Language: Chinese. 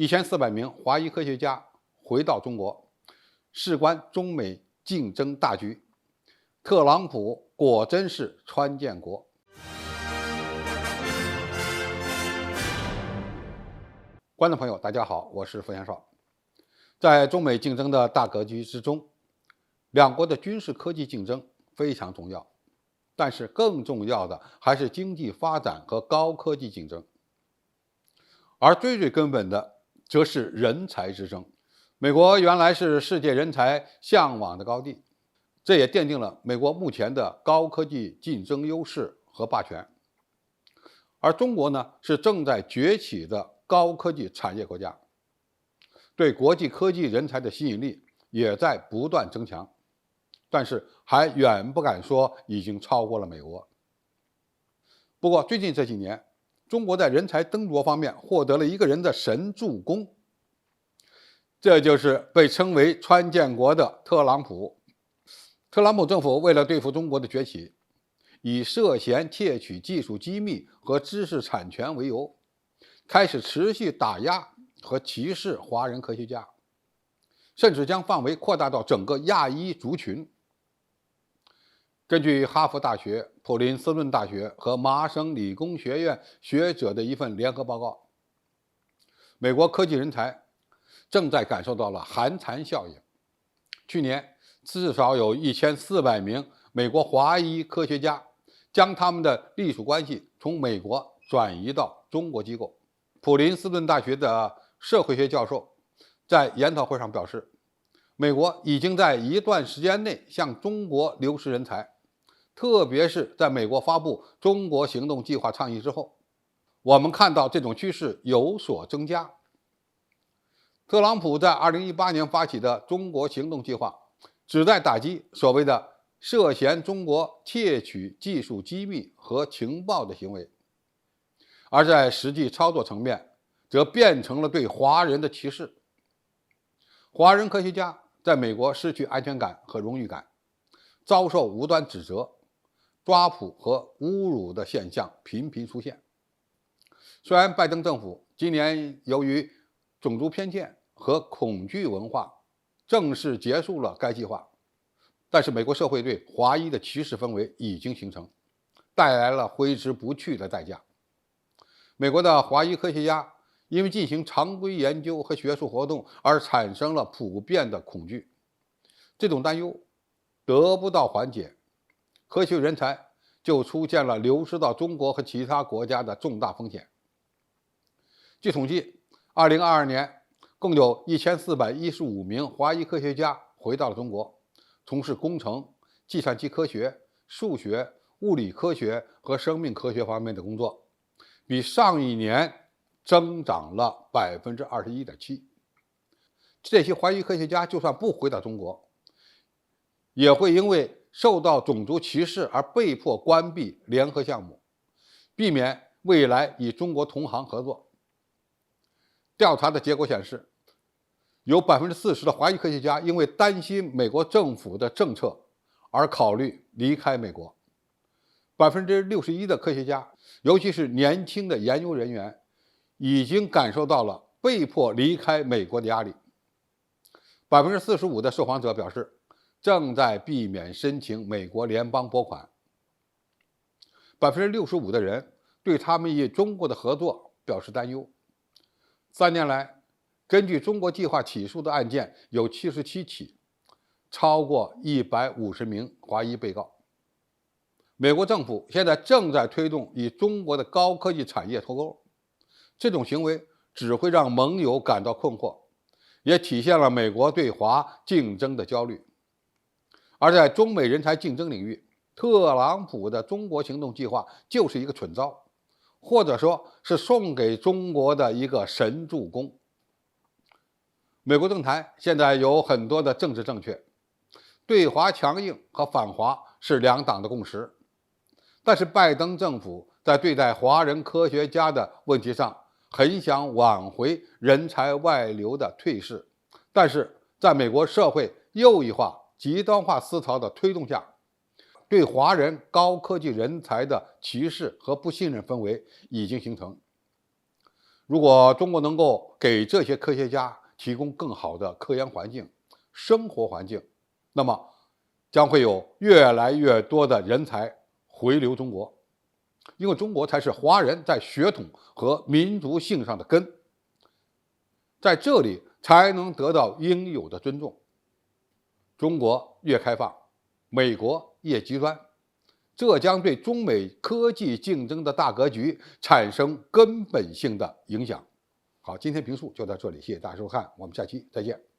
1400名华裔科学家回到中国，事关中美竞争大局。特朗普果真是川建国。观众朋友，大家好，我是付先少。在中美竞争的大格局之中，两国的军事科技竞争非常重要，但是更重要的还是经济发展和高科技竞争。而最根本的则是人才之争。美国原来是世界人才向往的高地，这也奠定了美国目前的高科技竞争优势和霸权。而中国呢，是正在崛起的高科技产业国家，对国际科技人才的吸引力也在不断增强，但是还远不敢说已经超过了美国。不过最近这几年，中国在人才争夺方面获得了一个人的神助攻，这就是被称为川建国的特朗普。特朗普政府为了对付中国的崛起，以涉嫌窃取技术机密和知识产权为由，开始持续打压和歧视华人科学家，甚至将范围扩大到整个亚裔族群。根据哈佛大学、普林斯顿大学和麻省理工学院学者的一份联合报告，美国科技人才正在感受到了寒蝉效应。去年至少有1400名美国华裔科学家将他们的隶属关系从美国转移到中国机构。普林斯顿大学的社会学教授在研讨会上表示，美国已经在一段时间内向中国流失人才，特别是在美国发布中国行动计划倡议之后，我们看到这种趋势有所增加。特朗普在2018年发起的中国行动计划，旨在打击所谓的涉嫌中国窃取技术机密和情报的行为，而在实际操作层面，则变成了对华人的歧视。华人科学家在美国失去安全感和荣誉感，遭受无端指责、抓捕和侮辱的现象频频出现。虽然拜登政府今年由于种族偏见和恐惧文化正式结束了该计划，但是美国社会对华裔的歧视氛围已经形成，带来了挥之不去的代价。美国的华裔科学家因为进行常规研究和学术活动而产生了普遍的恐惧，这种担忧得不到缓解，科学人才就出现了流失到中国和其他国家的重大风险。据统计，2022年共有1415名华裔科学家回到了中国，从事工程、计算机科学、数学、物理科学和生命科学方面的工作，比上一年增长了21.7%。这些华裔科学家就算不回到中国，也会因为受到种族歧视而被迫关闭联合项目，避免未来与中国同行合作。调查的结果显示，有40%的华裔科学家因为担心美国政府的政策而考虑离开美国。61%的科学家，尤其是年轻的研究人员，已经感受到了被迫离开美国的压力。45%的受访者表示，正在避免申请美国联邦拨款。65%的人对他们与中国的合作表示担忧。3年来，根据中国计划起诉的案件有77起，超过150名华裔被告。美国政府现在正在推动与中国的高科技产业脱钩，这种行为只会让盟友感到困惑，也体现了美国对华竞争的焦虑。而在中美人才竞争领域，特朗普的中国行动计划就是一个蠢招，或者说是送给中国的一个神助攻。美国政坛现在有很多的政治正确，对华强硬和反华是两党的共识。但是拜登政府在对待华人科学家的问题上，很想挽回人才外流的退势，但是在美国社会右翼化、极端化思潮的推动下，对华人高科技人才的歧视和不信任氛围已经形成。如果中国能够给这些科学家提供更好的科研环境、生活环境，那么将会有越来越多的人才回流中国，因为中国才是华人在血统和民族性上的根，在这里才能得到应有的尊重。中国越开放，美国越极端，这将对中美科技竞争的大格局产生根本性的影响。好，今天评述就到这里，谢谢大家收看，我们下期再见。